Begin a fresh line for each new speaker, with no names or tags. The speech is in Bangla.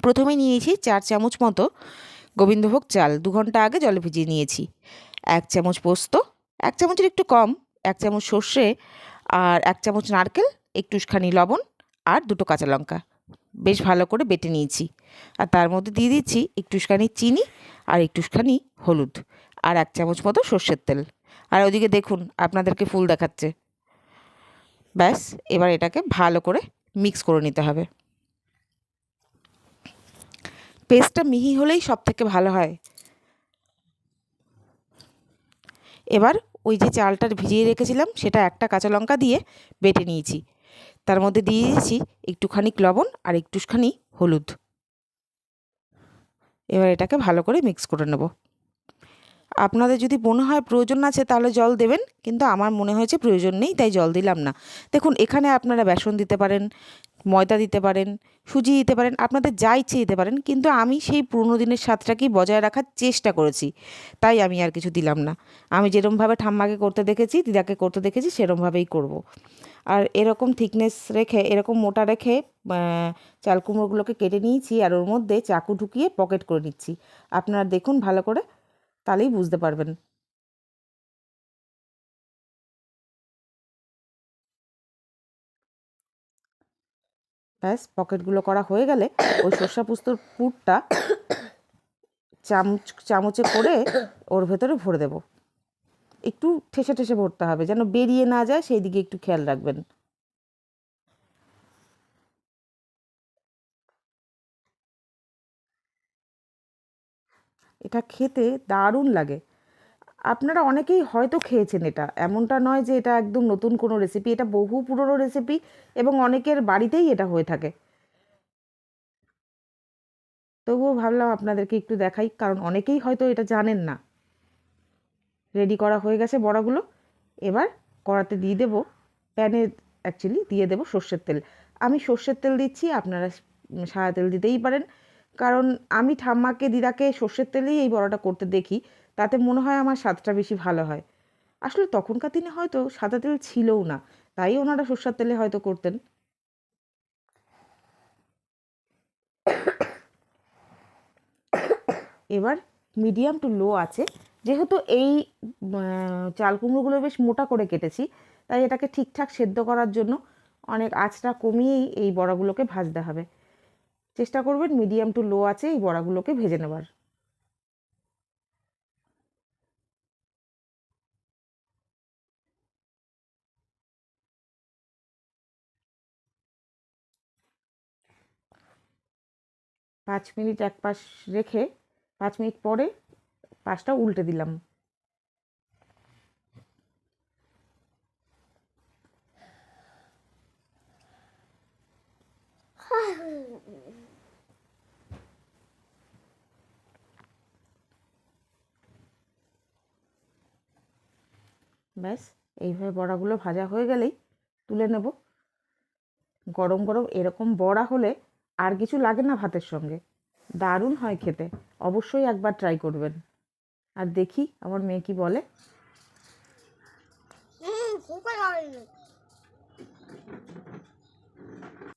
প্রথমে নিয়েছি 4 চামচ মতো গোবিন্দভোগ চাল, 2 ঘন্টা আগে জলে ভিজিয়ে নিয়েছি। 1 চামচ পোস্ত, 1 চামচের একটু কম, 1 চামচ সর্ষে, আর 1 চামচ নারকেল, একটুখানি লবণ আর 2টো কাঁচা লঙ্কা বেশ ভালো করে বেটে নিয়েছি। আর তার মধ্যে দিয়ে দিচ্ছি একটুখানি চিনি আর একটুখানি হলুদ আর 1 চামচ মতো সর্ষের তেল। আর ওদিকে দেখুন আপনাদেরকে ফুল দেখাচ্ছে। ব্যাস, এবার এটাকে ভালো করে মিক্স করে নিতে হবে। পেস্টটা মিহি হলেই সব থেকে ভালো হয়। এবার ওই যে চালটা ভিজিয়ে রেখেছিলাম সেটা একটা কাঁচা লঙ্কা দিয়ে বেটে নিয়েছি। তার মধ্যে দিয়ে দিয়েছি একটুখানি লবণ আর একটুখানি হলুদ। এবার এটাকে ভালো করে মিক্স করে নেব। আপনাদের যদি মনে হয় প্রয়োজন আছে তাহলে জল দেবেন, কিন্তু আমার মনে হয়েছে প্রয়োজন নেই, তাই জল দিলাম না। দেখুন এখানে আপনারা বেসন দিতে পারেন, ময়দা দিতে পারেন, সুজি দিতে পারেন, আপনাদের যা ইচ্ছে দিতে পারেন, কিন্তু আমি সেই পুরনো দিনের স্বাদটাকেই বজায় রাখার চেষ্টা করেছি, তাই আমি আর কিছু দিলাম না। আমি যেরমভাবে ঠাম্মাকে করতে দেখেছি, দিদাকে করতে দেখেছি, সেরমভাবেই করব। আর এরকম থিকনেস রেখে, এরকম মোটা রেখে চাল কুমড়োগুলোকে কেটে নিয়েছি আর ওর মধ্যে চাকু ঢুকিয়ে পকেট করে নিচ্ছি। আপনারা দেখুন ভালো করে, তাহলেই বুঝতে পারবেন। ব্যাস, পকেটগুলো করা হয়ে গেলে ওই সর্ষে পোস্তর পুরটা চামচে করে ওর ভেতরে ভরে দেব। একটু ঠেসে ঠেসে ভরতে হবে, যেন বেরিয়ে না যায়, সেই দিকে একটু খেয়াল রাখবেন। এটা খেতে দারুণ লাগে। আপনারা অনেকেই হয়তো খেয়েছেন এটা, এমনটা নয় যে এটা একদম নতুন কোনো রেসিপি, এটা বহু পুরনো রেসিপি এবং অনেকের বাড়িতেই এটা হয়ে থাকে। তবুও ভাবলাম আপনাদেরকে একটু দেখাই, কারণ অনেকেই হয়তো এটা জানেন না। রেডি করা হয়ে গেছে বড়াগুলো। এবার কড়াতে দিয়ে দেবো, প্যানে অ্যাকচুয়ালি দিয়ে দেবো সর্ষের তেল। আমি সর্ষের তেল দিচ্ছি, আপনারা সাদা তেল দিতেই পারেন, কারণ আমি ঠাম্মাকে দিদাকে সর্ষের তেলেই এই বড়াটা করতে দেখি, তাতে মনে হয় আমার স্বাদটা বেশি ভালো হয়। আসলে তখনকার দিনে হয়তো সাদা তেল ছিলও না, তাই ওনারা সর্ষের তেলে হয়তো করতেন। এবার মিডিয়াম টু লো আছে, যেহেতু এই চাল কুমড়োগুলো বেশ মোটা করে কেটেছি, তাই এটাকে ঠিকঠাক সেদ্ধ করার জন্য অনেক আঁচটা কমিয়েই এই বড়াগুলোকে ভাজতে হবে। চেষ্টা করবেন মিডিয়াম টু লো আছে এই বড়াগুলোকে ভেজে নেবার। পাঁচ মিনিট এক পাশ রেখে 5 মিনিট পরে পাশটা উল্টে দিলাম। ব্যাস, এইভাবে বড়াগুলো ভাজা হয়ে গেলেই তুলে নেব। গরম গরম এরকম বড়া হলে আর কিছু লাগে না ভাতের সঙ্গে, দারুণ হয় খেতে। অবশ্যই একবার ট্রাই করবেন। আর দেখি আমার মেয়ে কি বলে।